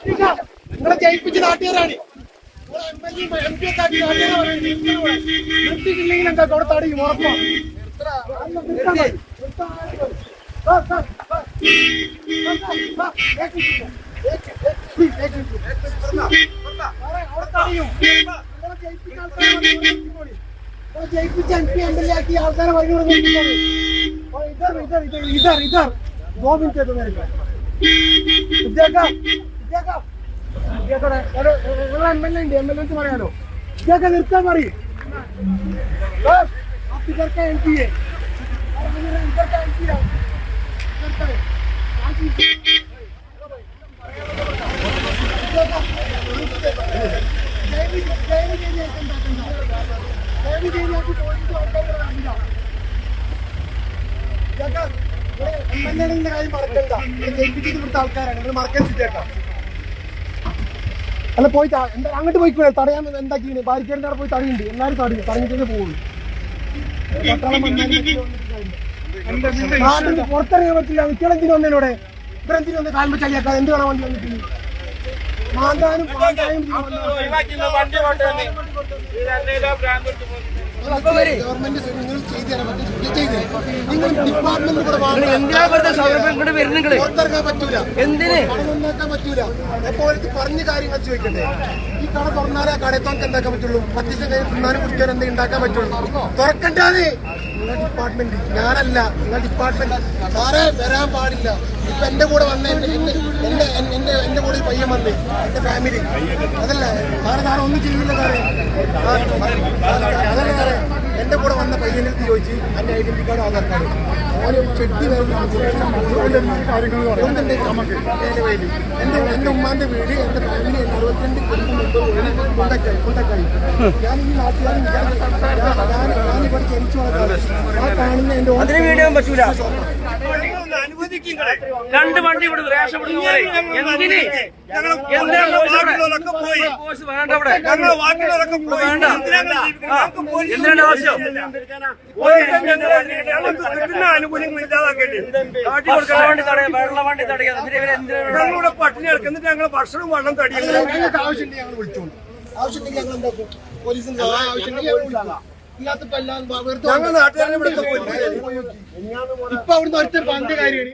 നിങ്ങളെ ജയിപ്പിച്ച് നാട്ടുകാരാണ്. നിർത്തിയില്ലെങ്കിൽ എന്താ അവിടെ തടയും ഉറപ്പാണ്. जयपुर एमपी एमएलए की आलकार वही और इधर इधर इधर इधर इधर 2 मिनट दे दो मेरे को देखा देखा देखा अरे एमएलए एमएलए तुम्हारे यारो देखा निर्ता मारी बस आप इधर का एमपी है और मुझे इधर का एमपी है इधर का है അല്ല പോയി അങ്ങോട്ട് പോയിക്കോളെ തടയാൻ എന്താക്കി ബാരിക്കേഡിന്റെ അവിടെ പോയി തടയുണ്ട്. എല്ലാവരും തടയും, തടഞ്ഞിട്ടേ പോകുള്ളൂ. പുറത്തിറങ്ങാൻ പറ്റില്ല. നിങ്ങളെന്തിനു വന്നതിനോടെ ഇവരെന്തിനു വന്ന് കാൽമ ചളിയാക്കാൻ എന്ത് കാണാൻ വേണ്ടി വന്നിട്ടുണ്ട്? മാന്താനും ഗവൺമെന്റ് നിങ്ങൾ ചെയ്തു തരാൻ പറ്റും. നിങ്ങൾ ഡിപ്പാർട്ട്മെന്റ് പുറത്തിറങ്ങാൻ പറ്റൂല, എന്തിനാക്കാൻ പറ്റൂല. എപ്പോൾ പറഞ്ഞ കാര്യങ്ങൾ ചോദിക്കട്ടെ. ഈ കട തുറന്നാലേ ആ കടയത്തോർക്ക് എന്താക്കാൻ പറ്റുള്ളൂ? 10 ദിവസം കഴിഞ്ഞ് തിന്നാനും കുടിക്കാനും എന്തെങ്കിലും ഉണ്ടാക്കാൻ പറ്റുള്ളൂ. തുറക്കണ്ടാതെ നിങ്ങൾ ഡിപ്പാർട്ട്മെന്റ്, ഞാനല്ല നിങ്ങൾ ഡിപ്പാർട്ട്മെന്റ്. സാറേ വരാൻ പാടില്ല. ഇപ്പൊ എന്റെ കൂടെ വന്ന എന്റെ കൂടെ പയ്യൻ വന്നേ, എന്റെ ഫാമിലി. അതല്ല സാറേ, സാറേ ഒന്നും ചെയ്യില്ല സാറേ. അതല്ല സാറേ, എന്റെ കൂടെ വന്ന പയ്യനെ ചോദിച്ച് എന്റെ ഐഡന്റി കാർഡ്, ആധാർ കാർഡ്, ഓരോ ചെട്ടി എന്റെ ഉമ്മാന്റെ വീട്, എന്റെ ഫാമിലി 62 കൊണ്ടക്കായി. ഞാൻ ഈ നാട്ടുകാരും ഞാനിവിടെ ജനിച്ചു വളർന്നത്. ആ കാണുന്ന എന്റെ വീഡിയോ പറ്റൂല. രണ്ട് വണ്ടി ഇവിടെ എന്തിനാണ് ആവശ്യം? ആനുകൂല്യങ്ങൾ ഇല്ലാതാക്കേണ്ടി വെള്ള വണ്ടി തടയാം. ഞങ്ങളുടെ പട്ടിണി എടുക്കുന്നിട്ട് ഞങ്ങൾ ഭക്ഷണം വെള്ളം തടിയുന്നത്. ഞങ്ങൾക്ക് ആവശ്യമുണ്ടെങ്കിൽ ഞങ്ങൾ വിളിച്ചോളൂ. ആവശ്യമുണ്ടെങ്കിൽ ഞങ്ങൾ എന്താക്കും? പോലീസിന് ആവശ്യമുണ്ടെങ്കിൽ ഇല്ലാത്തപ്പോ എല്ലാം ഞങ്ങൾ നാട്ടുകാരെ ഇപ്പൊ അവിടുന്ന് ഒറ്റ പന്ത് കാര്യമാണ്.